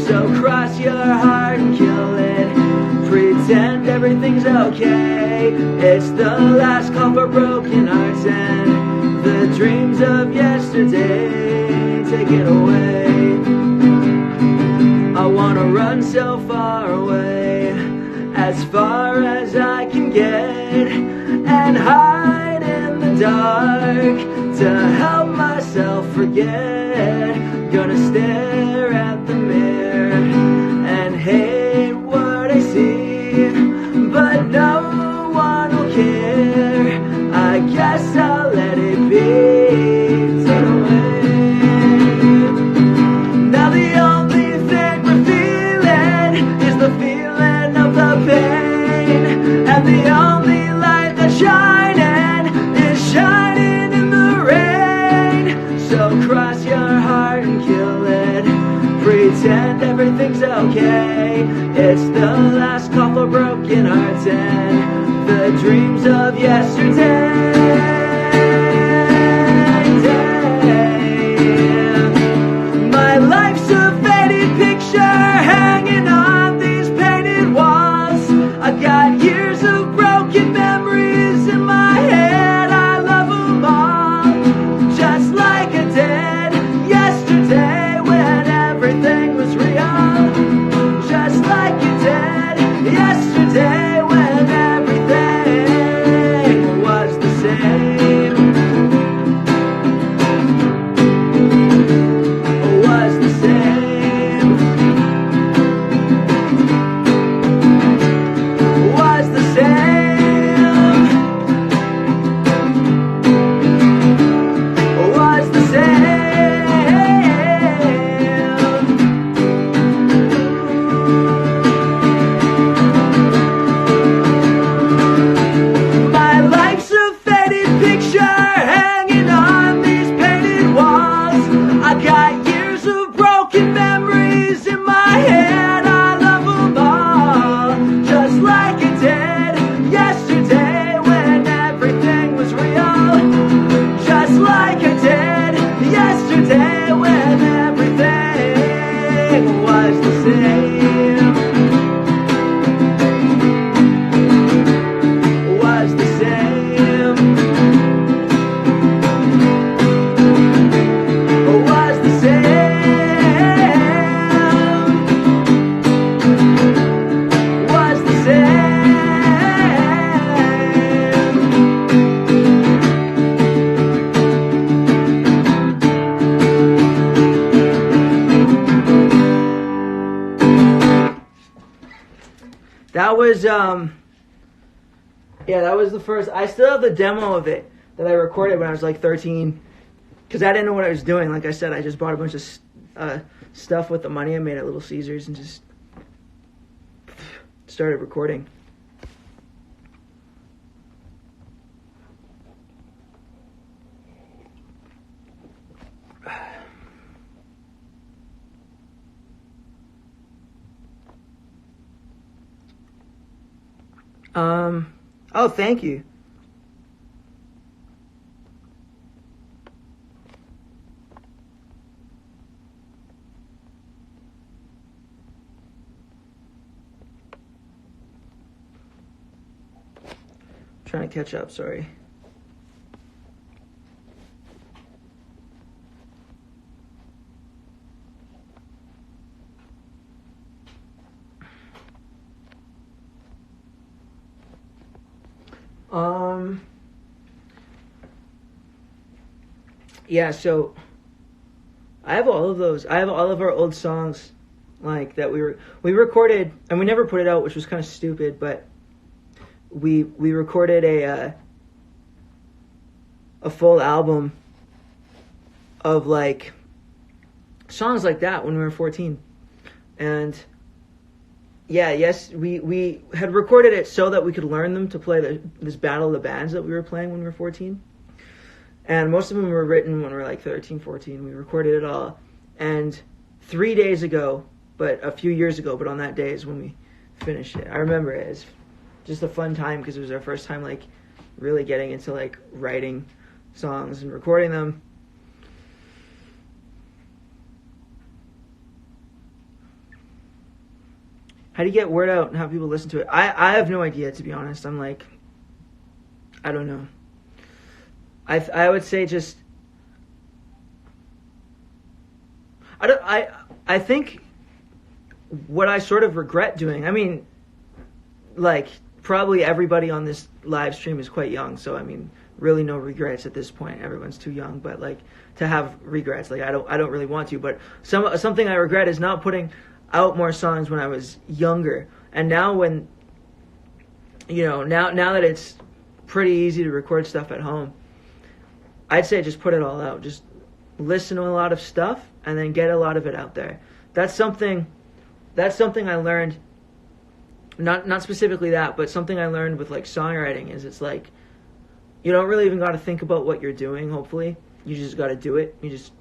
So cross your heart and kill it. Pretend everything's okay. It's the last call for broken hearts and the dreams of yesterday. Take it away. I wanna run so far away, as far as I can get, and hide in the dark to help myself forget. Gonna stare at the mirror and hate what I see, but no one will care. I guess I'll let it be. Turn away. Now the only thing we're feeling is the feeling of the pain, and the only light that's shining is shining in the rain. So cross your heart and kill it. Pretend everything's okay. It's the last call for broken hearts and the dreams of yesterday. My life's a faded picture hanging on these painted walls. I got years of broken memories in my head. I love them all, just like I did yesterday when everything was real. Just like you did yesterday when everything was the same. Was the same. Was the same. Was the same. My life's a faded picture hanging on these painted walls. I got years of broken memories in my head. I love them all, just like it did yesterday when everything was real. Just like it did yesterday when everything was the same. Was the same. Was the same. Was the same. That was yeah, that was the first. I still have the demo of it that I recorded when I was like 13, because I didn't know what I was doing. Like I said, I just bought a bunch of stuff with the money I made at Little Caesars and just started recording. Oh, thank you. Trying to catch up, sorry. Yeah, so I have all of those. I have all of our old songs, like that we recorded, and we never put it out, which was kind of stupid. But we recorded a full album of like songs like that when we were 14, and yeah, yes, we had recorded it so that we could learn them to play this Battle of the Bands that we were playing when we were 14. And most of them were written when we were like 13, 14. We recorded it all. And 3 days ago, but a few years ago, but on that day is when we finished it. I remember it as just a fun time because it was our first time like really getting into like writing songs and recording them. How do you get word out and have people listen to it? I have no idea, to be honest. I'm like, I don't know. I would say just, I think what I sort of regret doing, I mean, like, probably everybody on this live stream is quite young, so I mean, really no regrets at this point. Everyone's too young, but like, to have regrets, like, I don't really want to, but something I regret is not putting out more songs when I was younger. And now when, now that it's pretty easy to record stuff at home, I'd say just put it all out. Just listen to a lot of stuff and then get a lot of it out there. That's something I learned, not specifically that, but something I learned with like songwriting is it's like, you don't really even got to think about what you're doing, hopefully. You just got to do it. You just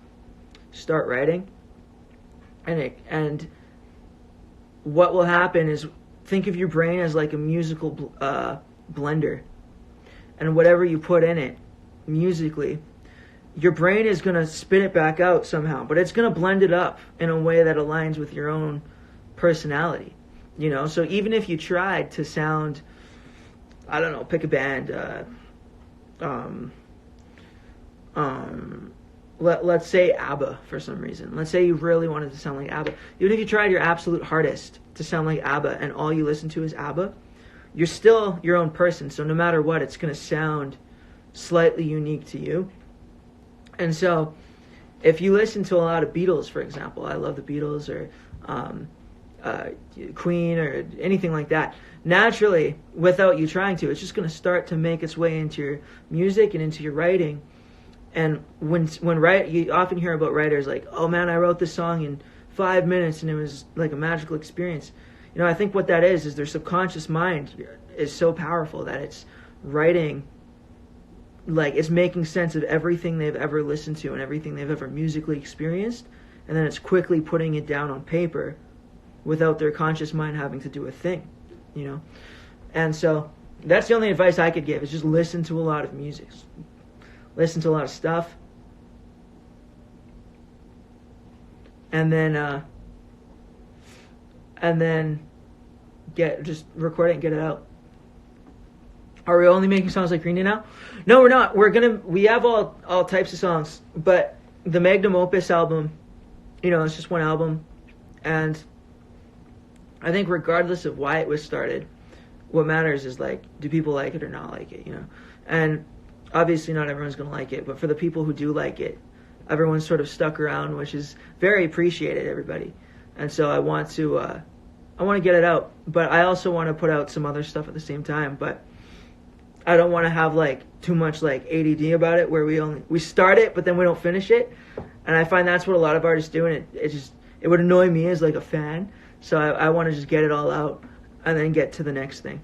start writing. And what will happen is, think of your brain as like a musical blender. And whatever you put in it musically, your brain is going to spit it back out somehow. But it's going to blend it up in a way that aligns with your own personality. So even if you tried to sound, I don't know, pick a band, let's say ABBA for some reason. Let's say you really wanted to sound like ABBA. Even if you tried your absolute hardest to sound like ABBA and all you listen to is ABBA, you're still your own person. So no matter what, it's going to sound slightly unique to you. And so if you listen to a lot of Beatles, for example, I love the Beatles, or Queen, or anything like that, naturally, without you trying to, it's just going to start to make its way into your music and into your writing. And when you often hear about writers like, oh man, I wrote this song in 5 minutes and it was like a magical experience. I think what that is their subconscious mind is so powerful that it's writing, like it's making sense of everything they've ever listened to and everything they've ever musically experienced, and then it's quickly putting it down on paper without their conscious mind having to do a thing, And so that's the only advice I could give, is just listen to a lot of music. Listen to a lot of stuff. And then just record it and get it out. Are we only making songs like Green Day now? No, we're not. We have all types of songs, but the Magnum Opus album, it's just one album, and I think regardless of why it was started, what matters is like, do people like it or not like it, And obviously not everyone's going to like it, but for the people who do like it, everyone's sort of stuck around, which is very appreciated, everybody. And so I want to get it out, but I also want to put out some other stuff at the same time, but I don't want to have like too much like ADD about it, where we start it, but then we don't finish it. And I find that's what a lot of artists do, and it would annoy me as like a fan. So I want to just get it all out and then get to the next thing.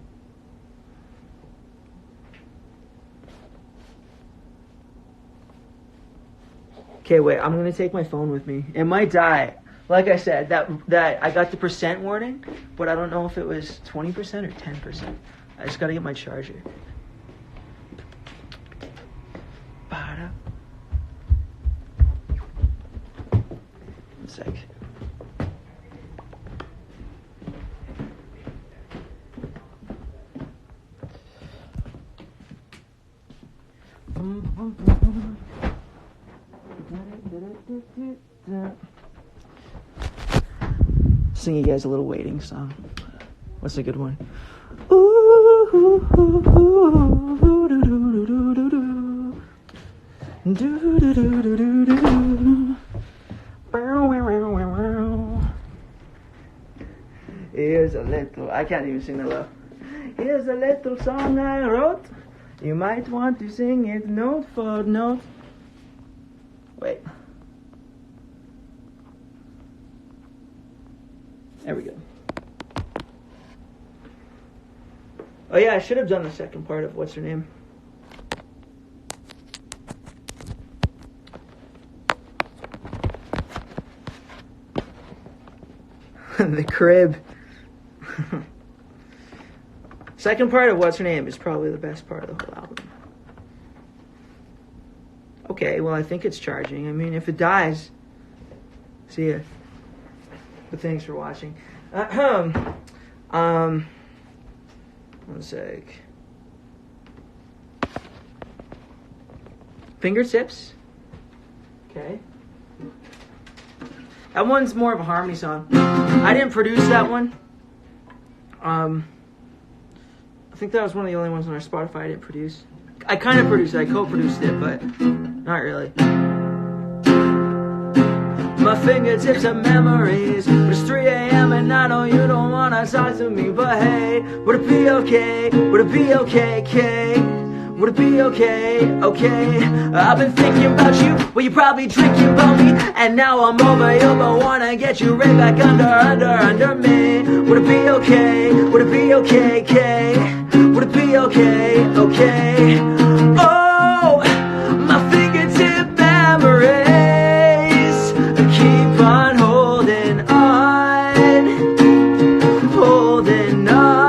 Okay, wait, I'm going to take my phone with me. It might die. Like I said, that I got the percent warning, but I don't know if it was 20% or 10%. I just got to get my charger. One sec. Sing you guys a little waiting song. What's a good one? Here's a little, I can't even sing that low. Here's a little song I wrote. You might want to sing it note for note. Wait. There we go. Oh yeah, I should have done the second part of what's her name. The crib. Second part of what's her name is probably the best part of the whole album. Okay, well I think it's charging. I mean, if it dies, see ya. But thanks for watching. One sec. Fingertips. Okay. That one's more of a harmony song. I didn't produce that one. I think that was one of the only ones on our Spotify I didn't produce. I kind of produced it. I co-produced it, but not really. My fingertips are memories. It's 3 a.m. and I know you don't wanna talk to me, but hey, would it be okay? Would it be okay, Kay? Would it be okay, okay? I've been thinking about you, well you probably drinking about me, and now I'm over you, but wanna get you right back under me. Would it be okay, would it be okay, Kay? Would it be okay, okay? Oh, my fingertip memories keep on holding on, holding on.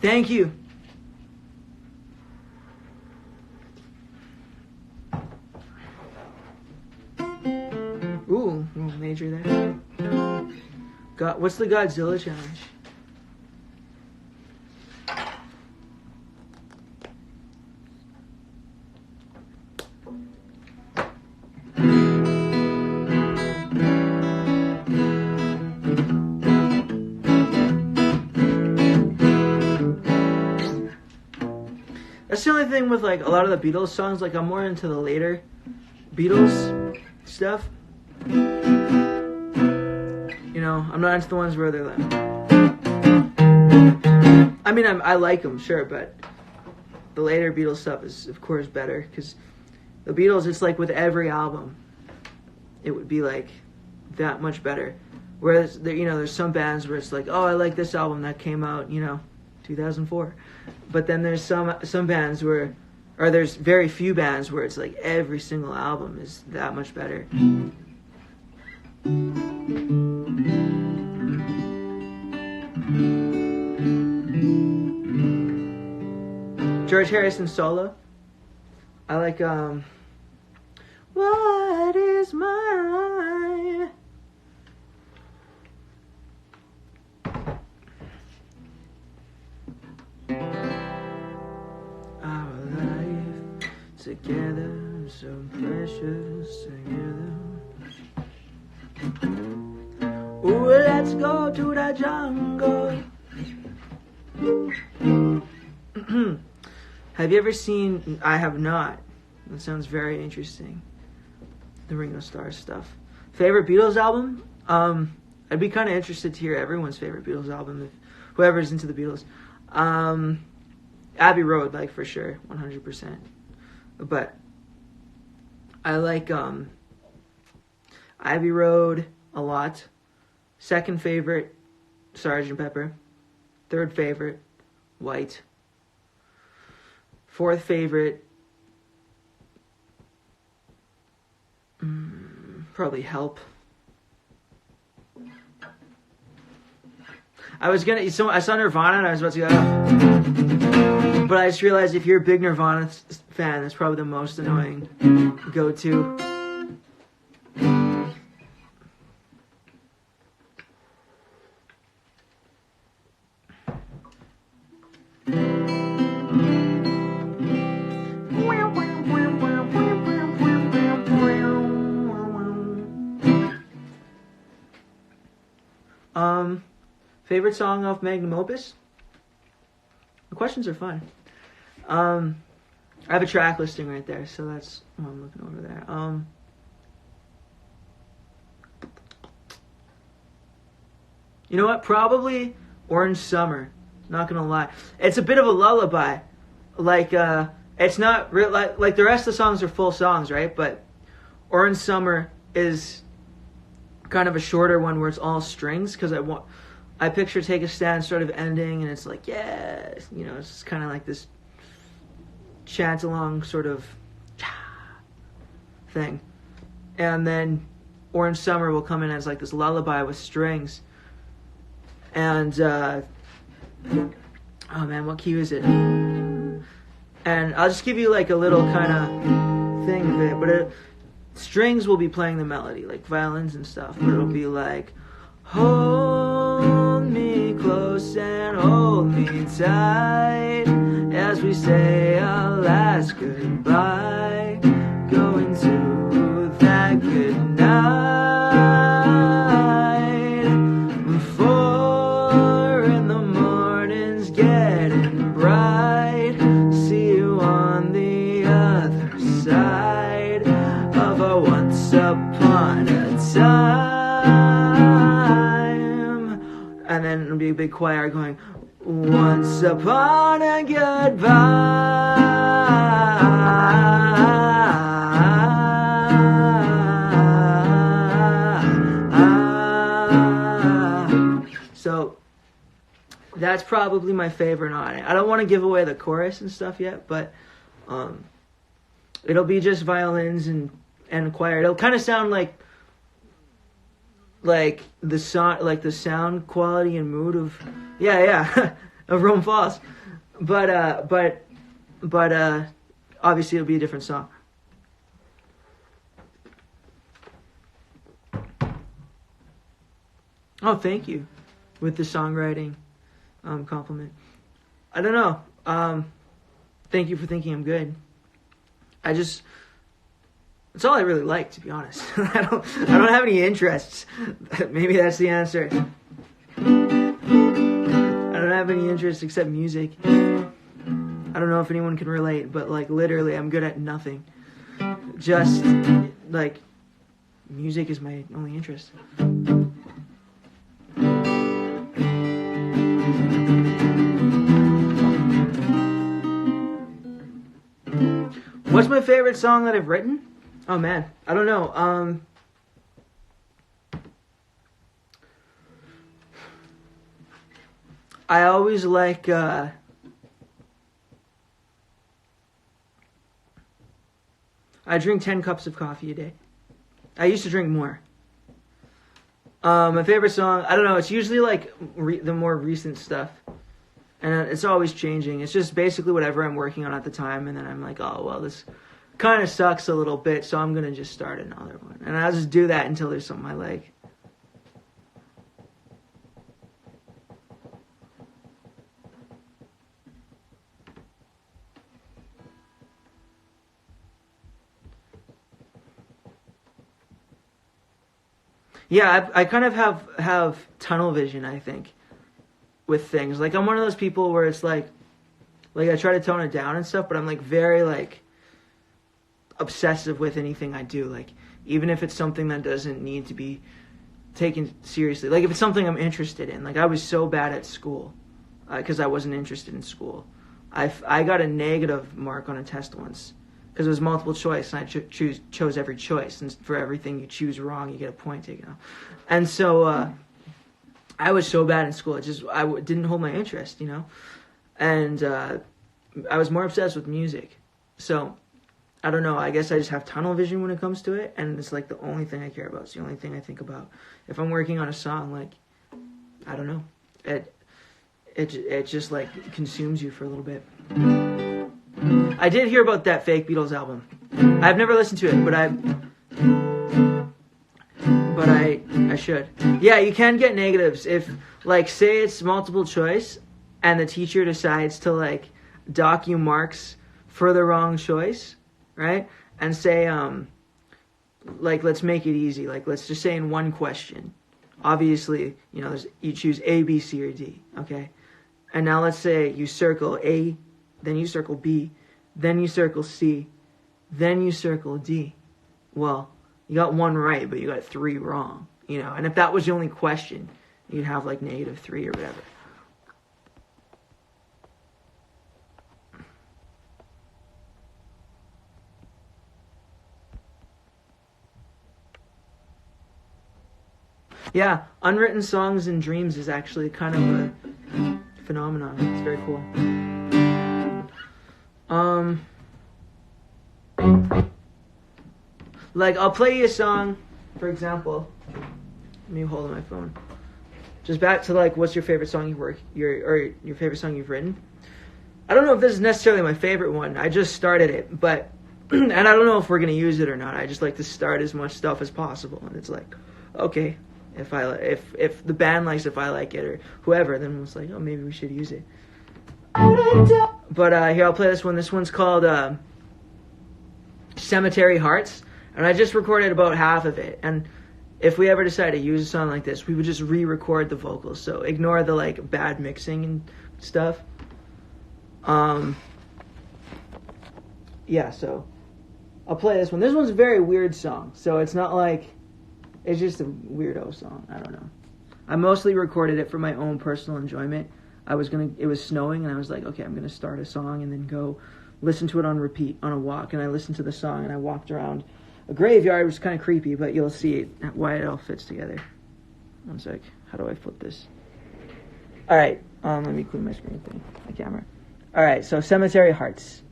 Thank you. Ooh, major there. What's the Godzilla challenge? That's the only thing with like a lot of the Beatles songs. Like I'm more into the later Beatles stuff. You know, I'm not into the ones where they're like. I mean, I like them, sure, but the later Beatles stuff is of course better because the Beatles, it's like with every album, it would be like that much better. Whereas there, you know, there's some bands where it's like, oh, I like this album that came out, you know, 2004. But then there's some bands where, or there's very few bands where it's like every single album is that much better. George Harrison solo. I like What is mine? Our life together, so precious together. Ooh, let's go to the jungle. Have you ever seen? I have not. That sounds very interesting. The Ringo Starr stuff. Favorite Beatles album? I'd be kind of interested to hear everyone's favorite Beatles album, if whoever's into the Beatles. Abbey Road, like for sure, 100%. But I like Abbey Road a lot. Second favorite, Sgt. Pepper. Third favorite, White. Fourth favorite, probably Help. I saw Nirvana and I was about to go, but I just realized if you're a big Nirvana fan, that's probably the most annoying go-to. Favorite song off Magnum Opus? The questions are fun. I have a track listing right there, so that's what I'm looking over there. You know what? Probably Orange Summer. Not gonna lie, it's a bit of a lullaby. Like it's not real. Like the rest of the songs are full songs, right? But Orange Summer is kind of a shorter one where it's all strings because I picture Take a Stand sort of ending, and it's like, yeah, you know, it's kind of like this chant along sort of thing. And then Orange Summer will come in as like this lullaby with strings. And, oh man, what key is it? And I'll just give you like a little kind of thing of it. But strings will be playing the melody, like violins and stuff. But it'll be like, hold me close and hold me tight as we say our last goodbye. Go into that good night. 4 in the morning's getting bright. See you on the other side of a once upon a time. And then it'll be a big choir going, once upon a goodbye. So that's probably my favorite on it. I don't want to give away the chorus and stuff yet, but it'll be just violins and choir. It'll kind of sound like the sound quality and mood of of Rome Falls, but obviously it'll be a different song. Oh, thank you with the songwriting compliment. I don't know. Thank you for thinking I'm good. That's all I really like, to be honest. I don't have any interests. Maybe that's the answer. I don't have any interests except music. I don't know if anyone can relate, but like literally I'm good at nothing. Just like music is my only interest. What's my favorite song that I've written? Oh man, I don't know. I always like I drink 10 cups of coffee a day. I used to drink more. My favorite song, I don't know, it's usually like the more recent stuff. And it's always changing. It's just basically whatever I'm working on at the time. And then I'm like, oh, well, this kind of sucks a little bit, so I'm going to just start another one. And I'll just do that until there's something I like. Yeah, I kind of have tunnel vision, I think, with things. Like, I'm one of those people where it's like I try to tone it down and stuff, but I'm like very like obsessive with anything I do. Like, even if it's something that doesn't need to be taken seriously. Like, if it's something I'm interested in. Like, I was so bad at school because I wasn't interested in school. I got a negative mark on a test once because it was multiple choice, and I chose every choice. And for everything you choose wrong, you get a point taken off. And so I was so bad in school. I didn't hold my interest, you know? And I was more obsessed with music. So, I don't know. I guess I just have tunnel vision when it comes to it. And it's like the only thing I care about. It's the only thing I think about. If I'm working on a song, like, I don't know. It just like consumes you for a little bit. I did hear about that fake Beatles album. I've never listened to it, but I should. Yeah, you can get negatives if, like, say it's multiple choice and the teacher decides to, like, dock you marks for the wrong choice, right? And say, like, let's make it easy. Like, let's just say in one question, obviously, you know, you choose A, B, C, or D, okay? And now let's say you circle A, then you circle B, then you circle C, then you circle D. Well, you got one right, but you got 3 wrong, you know? And if that was the only question, you'd have like -3 or whatever. Yeah, unwritten songs and dreams is actually kind of a phenomenon. It's very cool. Like, I'll play you a song, for example. Let me hold on my phone. Just back to, like, what's your favorite song your favorite song you've written? I don't know if this is necessarily my favorite one. I just started it, but and I don't know if we're gonna use it or not. I just like to start as much stuff as possible, and it's like, okay, if the band likes it, if I like it, or whoever, then it's like, oh, maybe we should use it. But here, I'll play this one. This one's called Cemetery Hearts, and I just recorded about half of it. And if we ever decide to use a song like this, we would just re-record the vocals. So ignore the like bad mixing and stuff. Yeah, so I'll play this one. This one's a very weird song, so it's not like, it's just a weirdo song. I don't know. I mostly recorded it for my own personal enjoyment. It was snowing, and I was like, okay, I'm gonna start a song and then go listen to it on repeat on a walk. And I listened to the song, and I walked around a graveyard. It was kind of creepy, but you'll see why it all fits together. One sec. How do I flip this? All right. Let me clean my screen thing, my camera. All right. So Cemetery Hearts.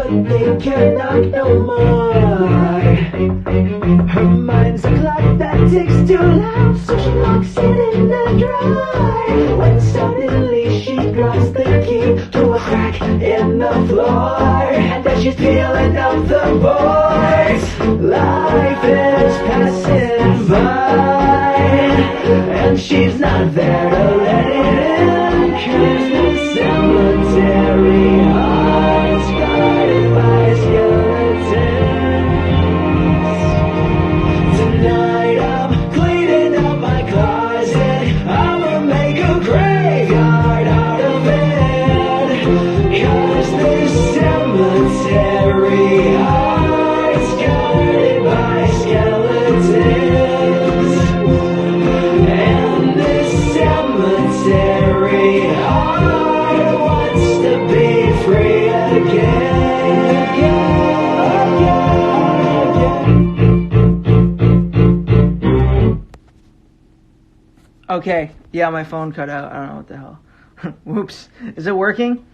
They can't knock no more. Her mind's a clock that ticks too loud, so she locks it in the drawer. When suddenly she drops the key to a crack in the floor, and as she's peeling up the boards, life is passing by, and she's not there to let it in, 'cause the cemetery hearts guarded by skeletons. Tonight I'm cleaning up my closet, I'ma make a graveyard out of it, 'cause the cemetery hearts guarded by skeletons, and this cemetery heart wants to be free again. Okay, yeah, my phone cut out. I don't know what the hell. Whoops. Is it working?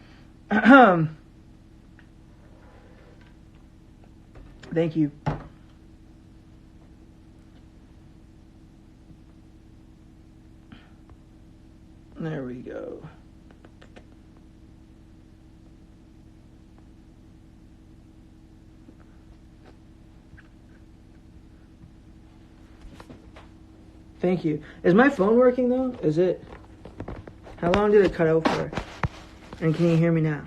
Thank you. There we go. Thank you. Is my phone working though? Is it? How long did it cut out for? And can you hear me now?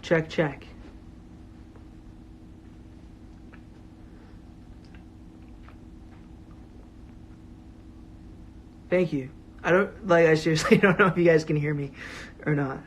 Check, check. Thank you. I seriously don't know if you guys can hear me or not.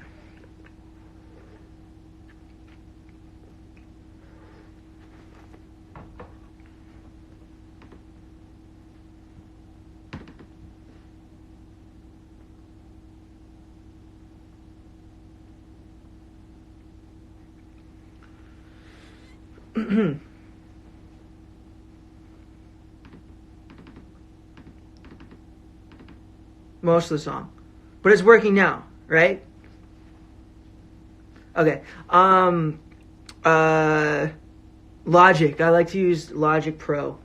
Most of the song, but it's working now, right? Okay. Logic. I like to use Logic Pro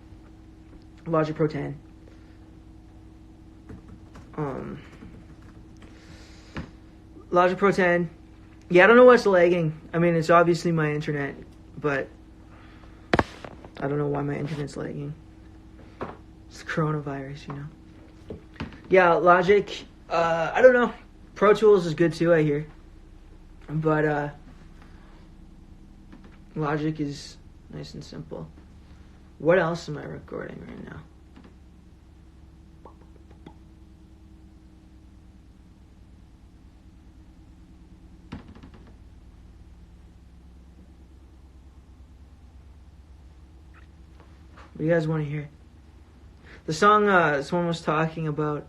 10. Logic Pro 10. Yeah, I don't know what's lagging. I mean, it's obviously my internet, but I don't know why my internet's lagging. It's coronavirus, you know. Yeah, Logic, I don't know. Pro Tools is good too, I hear. But, Logic is nice and simple. What else am I recording right now? What do you guys want to hear? The song someone was talking about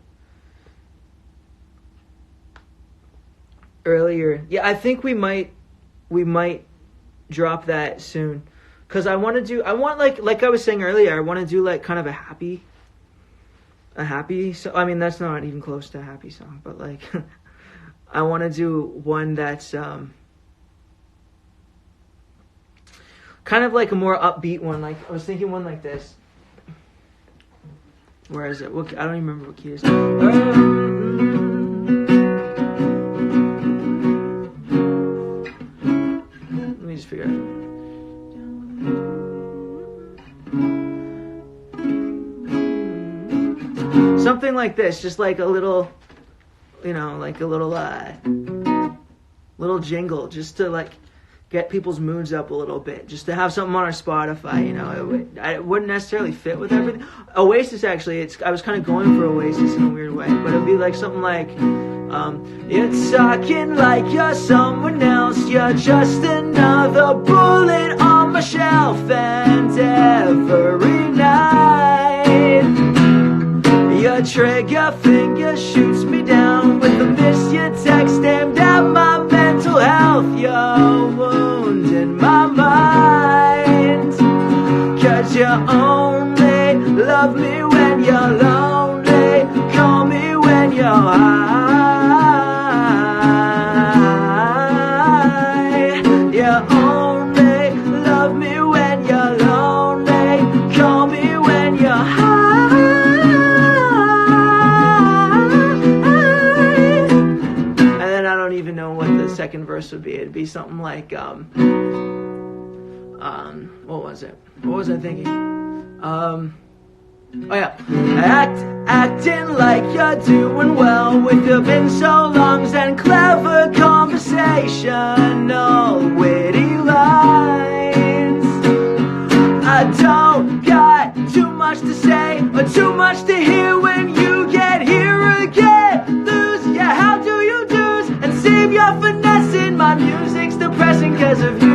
earlier. Yeah, I think we might drop that soon. Cause I want like I was saying earlier, I want to do like kind of a happy. So I mean, that's not even close to a happy song, but like, I want to do one that's kind of like a more upbeat one. Like I was thinking one like this. Where is it? I don't even remember what key it is. Let me just figure it out. Something like this, just like a little, like a little jingle, just to like get people's moods up a little bit, just to have something on our Spotify. It wouldn't necessarily fit with everything. Oasis, actually, I was kind of going for Oasis in a weird way, but it'd be like something like, you're talking like you're someone else, you're just another bullet on my shelf, and every night your trigger finger shoots me down with a miss you text aimed at my mental health. You're wounding my mind, 'cause you only love me when you're lonely, call me when you're high. You only love me when you're lonely, call me when you're high. Second verse would be, it'd be something like what was it? What was I thinking? Oh yeah, acting like you're doing well with your been so longs and clever conversation, no witty lines. I don't got too much to say or too much to hear when you get here again. Lose, yeah, how do you do's and save your finessing? My music's depressing 'cause of you.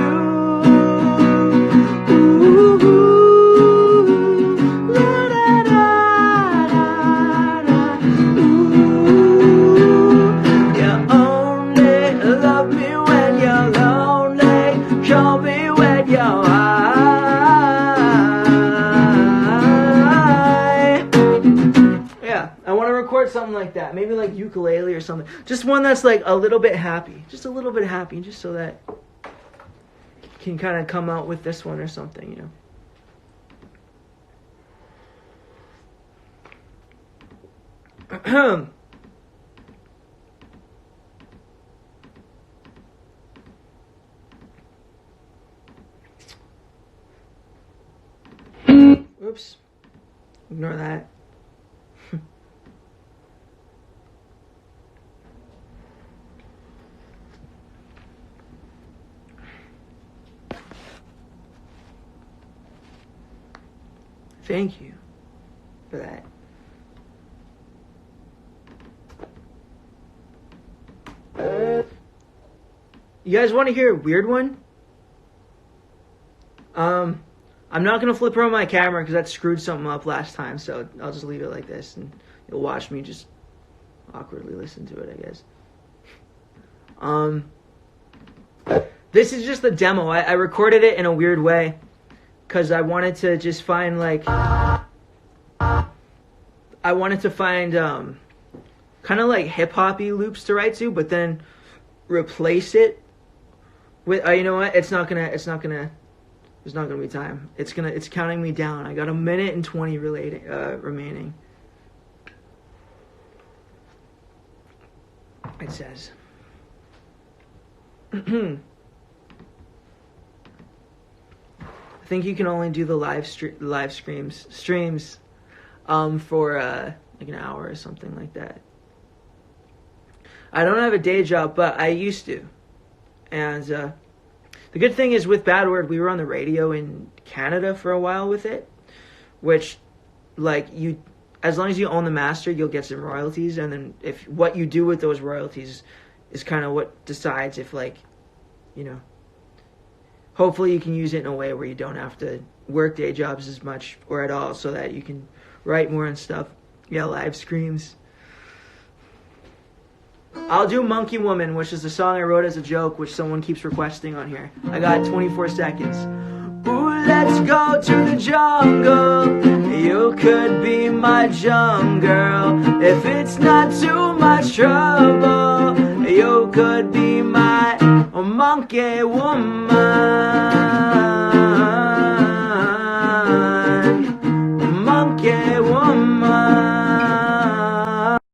Something like that, maybe like ukulele or something, just one that's like a little bit happy, just so that can kind of come out with this one or something, Oops, ignore that. Thank you for that. You guys want to hear a weird one? I'm not going to flip around my camera because that screwed something up last time, so I'll just leave it like this and you'll watch me just awkwardly listen to it, I guess. This is just a demo. I recorded it in a weird way. Because I wanted to just find kind of like hip-hoppy loops to write to, but then replace it with, you know what, there's not gonna be time. It's counting me down. I got 1 minute and 20 remaining. It says. I think you can only do the live streams for like an hour or something like that. I don't have a day job, but I used to. And the good thing is with Bad Word, we were on the radio in Canada for a while with it, which like as long as you own the master, you'll get some royalties, and then if what you do with those royalties is kind of what decides if hopefully you can use it in a way where you don't have to work day jobs as much or at all, so that you can write more and stuff. Yeah, live streams. I'll do Monkey Woman, which is a song I wrote as a joke, which someone keeps requesting on here. I got 24 seconds. Ooh, let's go to the jungle. You could be my jungle girl. If it's not too much trouble, you could be my monkey woman.